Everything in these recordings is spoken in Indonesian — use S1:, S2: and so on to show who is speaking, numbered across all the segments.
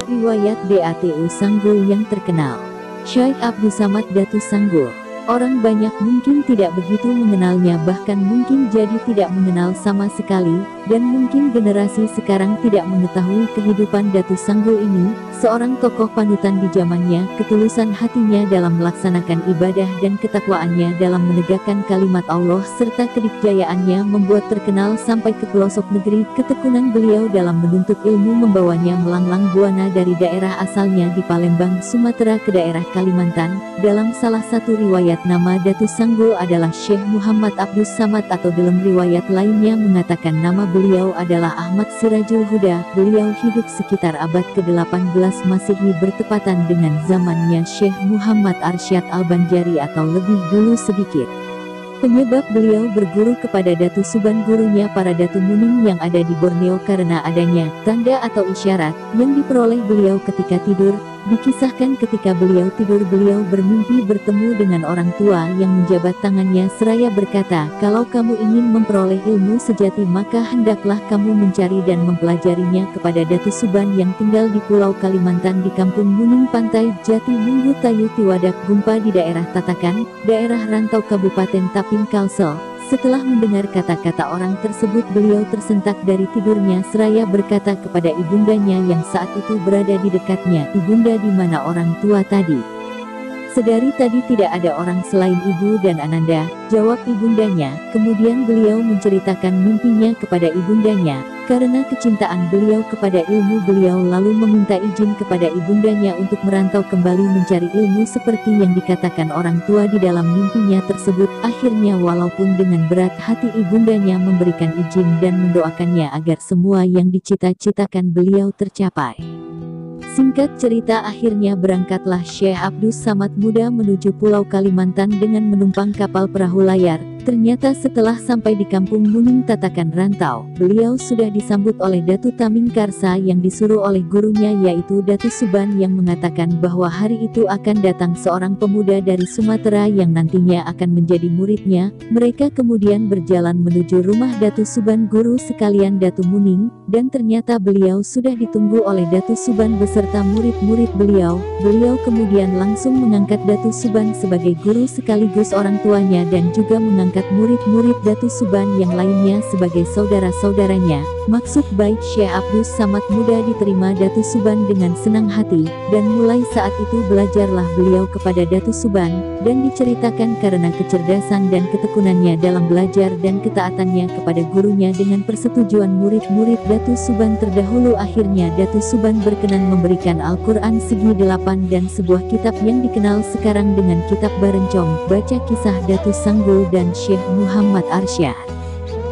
S1: Riwayat Datu Sanggul yang terkenal. Syekh Abdus Samad Datu Sanggul. Orang banyak mungkin tidak begitu mengenalnya, bahkan mungkin jadi tidak mengenal sama sekali, dan mungkin generasi sekarang tidak mengetahui kehidupan Datu Sanggul ini, seorang tokoh panutan di zamannya. Ketulusan hatinya dalam melaksanakan ibadah dan ketakwaannya dalam menegakkan kalimat Allah serta kedikjayaannya membuat terkenal sampai ke pelosok negeri. Ketekunan beliau dalam menuntut ilmu membawanya melanglang buana dari daerah asalnya di Palembang, Sumatera ke daerah Kalimantan. Dalam salah satu riwayat, nama Datu Sanggul adalah Syekh Muhammad Abdus Samad, atau dalam riwayat lainnya mengatakan nama beliau adalah Ahmad Sirajul Huda. Beliau hidup sekitar abad ke-18 Masehi, bertepatan dengan zamannya Syekh Muhammad Arsyad Al-Banjari atau lebih dulu sedikit. Penyebab beliau berguru kepada Datu Suban, gurunya para Datu Muning yang ada di Borneo, karena adanya tanda atau isyarat yang diperoleh beliau ketika tidur. Dikisahkan ketika beliau tidur, beliau bermimpi bertemu dengan orang tua yang menjabat tangannya seraya berkata, "Kalau kamu ingin memperoleh ilmu sejati, maka hendaklah kamu mencari dan mempelajarinya kepada Datu Suban yang tinggal di Pulau Kalimantan di Kampung Muning, Pantai Jati Munggu, Tayu Tiwadak Gumpa di daerah Tatakan, daerah rantau Kabupaten Tapin Kalsel." Setelah mendengar kata-kata orang tersebut, beliau tersentak dari tidurnya seraya berkata kepada ibundanya yang saat itu berada di dekatnya, "Ibunda, di mana orang tua tadi?" "Sedari tadi tidak ada orang selain ibu dan Ananda," jawab ibundanya. Kemudian beliau menceritakan mimpinya kepada ibundanya. Karena kecintaan beliau kepada ilmu, beliau lalu meminta izin kepada ibundanya untuk merantau kembali mencari ilmu seperti yang dikatakan orang tua di dalam mimpinya tersebut. Akhirnya walaupun dengan berat hati, ibundanya memberikan izin dan mendoakannya agar semua yang dicita-citakan beliau tercapai. Singkat cerita, akhirnya berangkatlah Syekh Abdus Samad muda menuju Pulau Kalimantan dengan menumpang kapal perahu layar. Ternyata setelah sampai di Kampung Muning Tatakan Rantau, beliau sudah disambut oleh Datu Taming Karsa yang disuruh oleh gurunya, yaitu Datu Suban, yang mengatakan bahwa hari itu akan datang seorang pemuda dari Sumatera yang nantinya akan menjadi muridnya. Mereka kemudian berjalan menuju rumah Datu Suban, guru sekalian Datu Muning, dan ternyata beliau sudah ditunggu oleh Datu Suban beserta murid-murid beliau. Beliau kemudian langsung mengangkat Datu Suban sebagai guru sekaligus orang tuanya, dan juga mengangkat murid-murid Datu Suban yang lainnya sebagai saudara-saudaranya. Maksud baik Syekh Abdus Samad muda diterima Datu Suban dengan senang hati, dan mulai saat itu belajarlah beliau kepada Datu Suban, dan diceritakan karena kecerdasan dan ketekunannya dalam belajar dan ketaatannya kepada gurunya dengan persetujuan murid-murid Datu Suban terdahulu, akhirnya Datu Suban berkenan memberikan Al-Quran segi 8 dan sebuah kitab yang dikenal sekarang dengan Kitab Barencong. Baca kisah Datu Sanggul dan Syekh Muhammad Arsyad.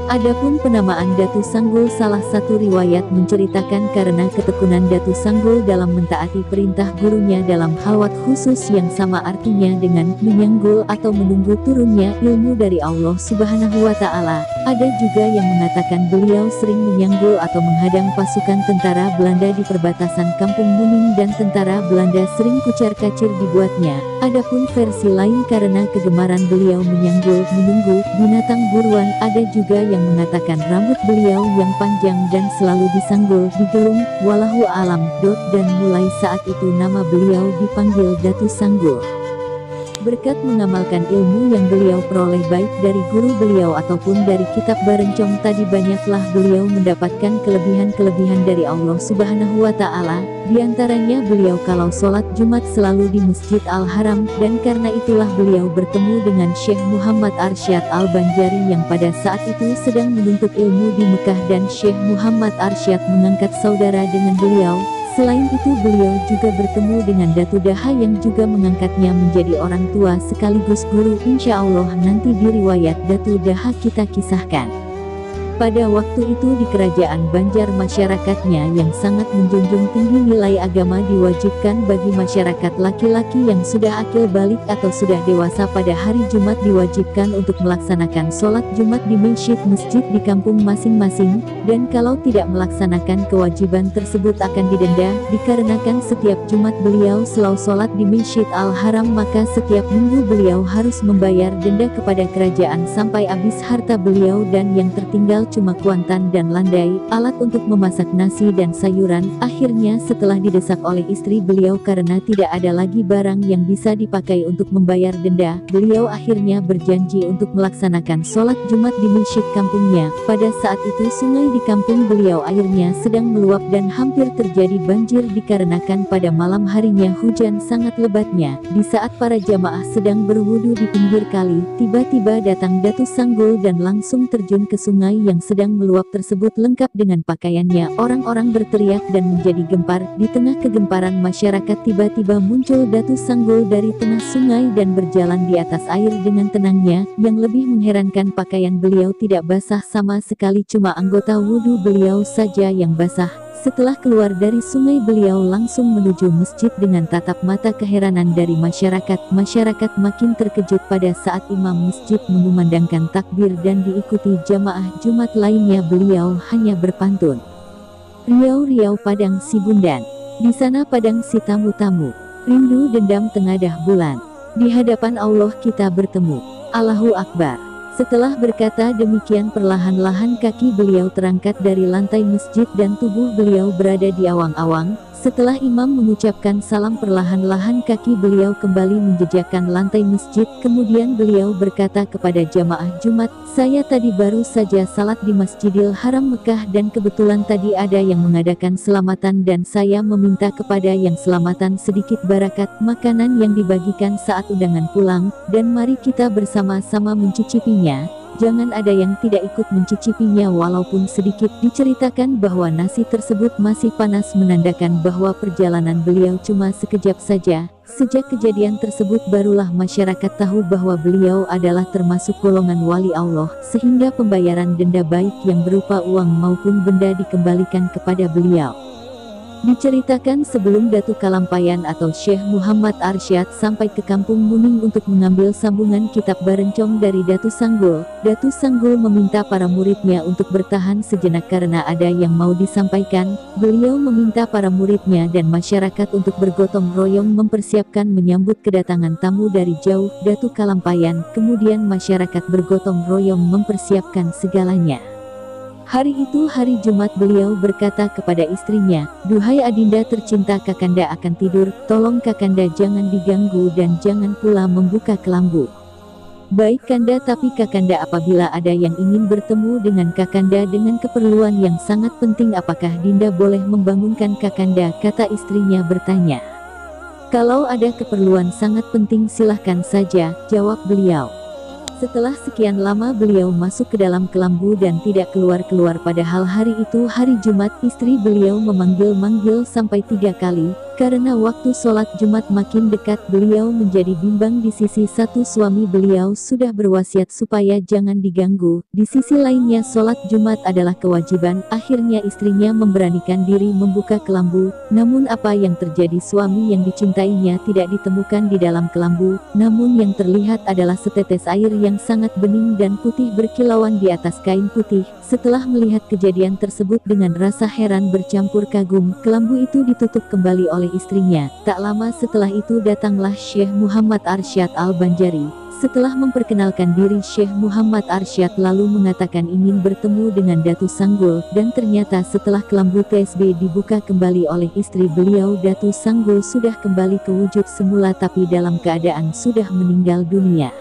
S1: Adapun penamaan Datu Sanggul, salah satu riwayat menceritakan karena ketekunan Datu Sanggul dalam mentaati perintah gurunya dalam halwat khusus yang sama artinya dengan menyanggul atau menunggu turunnya ilmu dari Allah Subhanahu wa Ta'ala. Ada juga yang mengatakan beliau sering menyanggul atau menghadang pasukan tentara Belanda di perbatasan Kampung Muning, dan tentara Belanda sering kucar-kacir dibuatnya. Adapun versi lain karena kegemaran beliau menyanggul, menunggu binatang buruan. Ada juga yang mengatakan rambut beliau yang panjang dan selalu disanggul, digelung. Wallahu alam. Dan mulai saat itu nama beliau dipanggil Datu Sanggul. Berkat mengamalkan ilmu yang beliau peroleh baik dari guru beliau ataupun dari Kitab Barencong tadi, banyaklah beliau mendapatkan kelebihan-kelebihan dari Allah Subhanahu wa Ta'ala. Di antaranya beliau kalau sholat Jumat selalu di Masjid Al-Haram, dan karena itulah beliau bertemu dengan Syekh Muhammad Arsyad Al-Banjari yang pada saat itu sedang menuntut ilmu di Mekah, dan Syekh Muhammad Arsyad mengangkat saudara dengan beliau. Selain itu beliau juga bertemu dengan Datu Daha yang juga mengangkatnya menjadi orang tua sekaligus guru. Insya Allah nanti di riwayat Datu Daha kita kisahkan. Pada waktu itu di kerajaan Banjar, masyarakatnya yang sangat menjunjung tinggi nilai agama diwajibkan bagi masyarakat laki-laki yang sudah akil balik atau sudah dewasa pada hari Jumat diwajibkan untuk melaksanakan sholat Jumat di masjid-masjid di kampung masing-masing, dan kalau tidak melaksanakan kewajiban tersebut akan didenda. Dikarenakan setiap Jumat beliau selalu sholat di Masjid Al-Haram, maka setiap minggu beliau harus membayar denda kepada kerajaan sampai habis harta beliau, dan yang tertinggal cuma kuantan dan landai, alat untuk memasak nasi dan sayuran. Akhirnya setelah didesak oleh istri beliau karena tidak ada lagi barang yang bisa dipakai untuk membayar denda, beliau akhirnya berjanji untuk melaksanakan sholat Jumat di masjid kampungnya. Pada saat itu sungai di kampung beliau airnya sedang meluap dan hampir terjadi banjir dikarenakan pada malam harinya hujan sangat lebatnya. Di saat para jamaah sedang berwudu di pinggir kali, tiba-tiba datang Datuk Sanggul dan langsung terjun ke sungai yang sedang meluap tersebut lengkap dengan pakaiannya. Orang-orang berteriak dan menjadi gempar. Di tengah kegemparan masyarakat tiba-tiba muncul Datuk Sanggul dari tengah sungai dan berjalan di atas air dengan tenangnya. Yang lebih mengherankan, pakaian beliau tidak basah sama sekali, cuma anggota wudu beliau saja yang basah. Setelah keluar dari sungai beliau langsung menuju masjid dengan tatap mata keheranan dari masyarakat. Masyarakat makin terkejut pada saat imam masjid mengumandangkan takbir dan diikuti jamaah Jumat lainnya. Beliau hanya berpantun, "Riau-riau Padang si Bundan, di sana Padang si tamu-tamu, rindu dendam tengadah bulan, di hadapan Allah kita bertemu, Allahu Akbar." Setelah berkata demikian, perlahan-lahan kaki beliau terangkat dari lantai masjid dan tubuh beliau berada di awang-awang. Setelah imam mengucapkan salam, perlahan-lahan kaki beliau kembali menjejakkan lantai masjid. Kemudian beliau berkata kepada jamaah Jumat, "Saya tadi baru saja salat di Masjidil Haram Mekah dan kebetulan tadi ada yang mengadakan selamatan dan saya meminta kepada yang selamatan sedikit barakat makanan yang dibagikan saat undangan pulang, dan mari kita bersama-sama mencicipinya. Jangan ada yang tidak ikut mencicipinya walaupun sedikit." Diceritakan bahwa nasi tersebut masih panas, menandakan bahwa perjalanan beliau cuma sekejap saja. Sejak kejadian tersebut barulah masyarakat tahu bahwa beliau adalah termasuk golongan wali Allah, sehingga pembayaran denda baik yang berupa uang maupun benda dikembalikan kepada beliau. Diceritakan sebelum Datuk Kalampayan atau Syekh Muhammad Arsyad sampai ke kampung Muning untuk mengambil sambungan kitab Barencong dari Datuk Sanggul, Datuk Sanggul meminta para muridnya untuk bertahan sejenak karena ada yang mau disampaikan. Beliau meminta para muridnya dan masyarakat untuk bergotong royong mempersiapkan menyambut kedatangan tamu dari jauh, Datuk Kalampayan. Kemudian masyarakat bergotong royong mempersiapkan segalanya. Hari itu hari Jumat, beliau berkata kepada istrinya, "Duhai adinda tercinta, kakanda akan tidur, tolong kakanda jangan diganggu dan jangan pula membuka kelambu." "Baik kanda, tapi kakanda apabila ada yang ingin bertemu dengan kakanda dengan keperluan yang sangat penting, apakah dinda boleh membangunkan kakanda?" kata istrinya bertanya. "Kalau ada keperluan sangat penting silahkan saja," jawab beliau. Setelah sekian lama beliau masuk ke dalam kelambu dan tidak keluar-keluar. Padahal hari itu hari Jumat, istri beliau memanggil-manggil sampai 3 kali. Karena waktu sholat Jumat makin dekat, beliau menjadi bimbang. Di sisi satu suami beliau sudah berwasiat supaya jangan diganggu, di sisi lainnya sholat Jumat adalah kewajiban. Akhirnya istrinya memberanikan diri membuka kelambu. Namun apa yang terjadi, suami yang dicintainya tidak ditemukan di dalam kelambu. Namun yang terlihat adalah setetes air yang sangat bening dan putih berkilauan di atas kain putih. Setelah melihat kejadian tersebut dengan rasa heran bercampur kagum, kelambu itu ditutup kembali oleh istrinya. Tak lama setelah itu datanglah Syekh Muhammad Arsyad Al-Banjari. Setelah memperkenalkan diri, Syekh Muhammad Arsyad lalu mengatakan ingin bertemu dengan Datuk Sanggul, dan ternyata setelah kelambu TSB dibuka kembali oleh istri beliau, Datuk Sanggul sudah kembali ke wujud semula tapi dalam keadaan sudah meninggal dunia.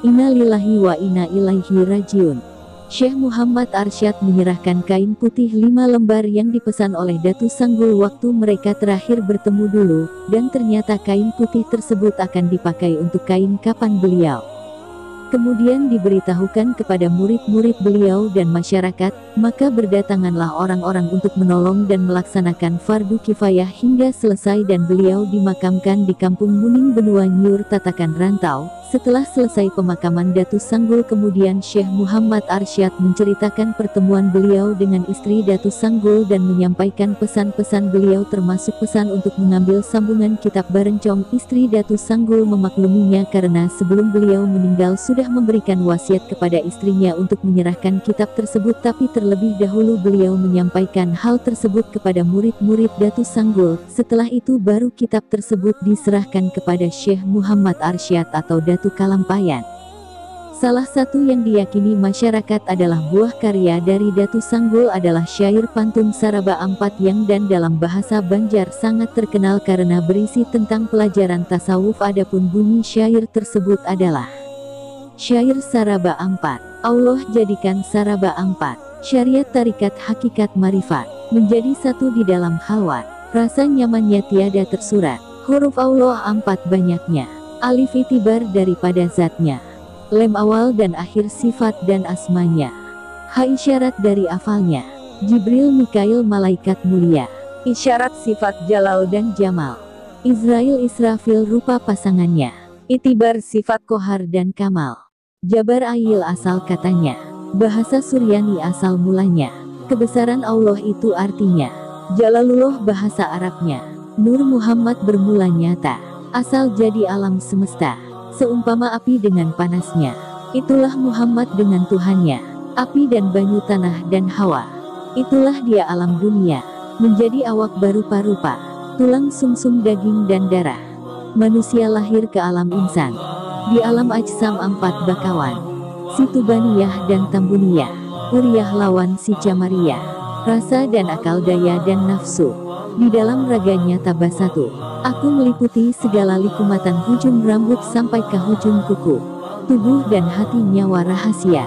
S1: Inna lillahi wa inna ilaihi rajiun. Syekh Muhammad Arsyad menyerahkan kain putih 5 lembar yang dipesan oleh Datuk Sanggul waktu mereka terakhir bertemu dulu, dan ternyata kain putih tersebut akan dipakai untuk kain kapan beliau. Kemudian diberitahukan kepada murid-murid beliau dan masyarakat, maka berdatanganlah orang-orang untuk menolong dan melaksanakan fardu kifayah hingga selesai dan beliau dimakamkan di kampung Muning Benua Nyur, Tatakan Rantau. Setelah selesai pemakaman Datuk Sanggul, kemudian Syekh Muhammad Arsyad menceritakan pertemuan beliau dengan istri Datuk Sanggul dan menyampaikan pesan-pesan beliau termasuk pesan untuk mengambil sambungan kitab Barencong. Istri Datuk Sanggul memakluminya karena sebelum beliau meninggal sudah memberikan wasiat kepada istrinya untuk menyerahkan kitab tersebut, tapi terlebih dahulu beliau menyampaikan hal tersebut kepada murid-murid Datuk Sanggul. Setelah itu baru kitab tersebut diserahkan kepada Syekh Muhammad Arsyad atau Datuk Kalampayan. Salah satu yang diyakini masyarakat adalah buah karya dari Datu Sanggul adalah syair pantun Saraba Ampat yang dan dalam bahasa Banjar sangat terkenal karena berisi tentang pelajaran tasawuf. Adapun bunyi syair tersebut adalah syair Saraba Ampat. Allah jadikan Saraba Ampat, syariat tarikat hakikat marifat, menjadi satu di dalam khalwat. Rasa nyamannya tiada tersurat, huruf Allah ampat banyaknya, alif itibar daripada zatnya, lem awal dan akhir sifat dan asmanya, ha isyarat dari afalnya, Jibril Mikail malaikat mulia, isyarat sifat jalal dan jamal, Israil Israfil rupa pasangannya, itibar sifat kohar dan kamal, Jabar Ayil asal katanya, bahasa Suryani asal mulanya, kebesaran Allah itu artinya, Jalalullah bahasa Arabnya, Nur Muhammad bermula nyata, asal jadi alam semesta, seumpama api dengan panasnya, itulah Muhammad dengan Tuhannya, api dan banyu tanah dan hawa, itulah dia alam dunia, menjadi awak berupa-rupa, tulang sumsum daging dan darah, manusia lahir ke alam insan, di alam ajsam ampat bakawan, si Tubaniyah dan Tambuniyah, Uriyah lawan si Jamariyah, rasa dan akal daya dan nafsu, di dalam raganya tabasatu, aku meliputi segala likumatan hujung rambut sampai ke hujung kuku, tubuh dan hati nyawa rahasia,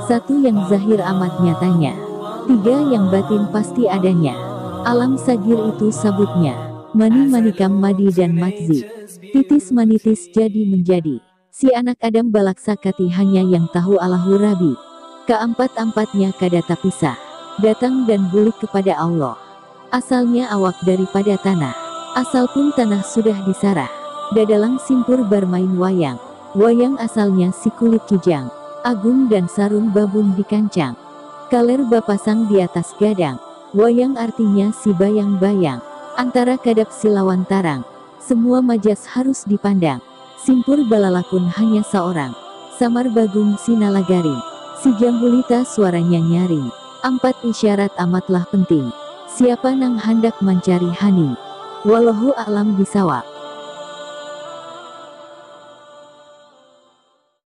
S1: satu yang zahir amat nyatanya, tiga yang batin pasti adanya, alam sagir itu sabutnya, mani manikam madi dan matzi, titis manitis jadi menjadi, si anak Adam balaksa kati hanya yang tahu Allahu Rabbi, keempat-empatnya kada tapisah, datang dan bulik kepada Allah. Asalnya awak daripada tanah, asal pun tanah sudah disarah, dadalang simpur bermain wayang, wayang asalnya si kulit kijang, agung dan sarung babun di kancang, kaler bapasang di atas gadang, wayang artinya si bayang-bayang, antara kadap si lawan tarang, semua majas harus dipandang, simpur balalakun hanya seorang, samar bagung si nalagaring, si jambulita suaranya nyaring, ampat isyarat amatlah penting, siapa nang hendak mencari hani, wallahu a'lam bisawab.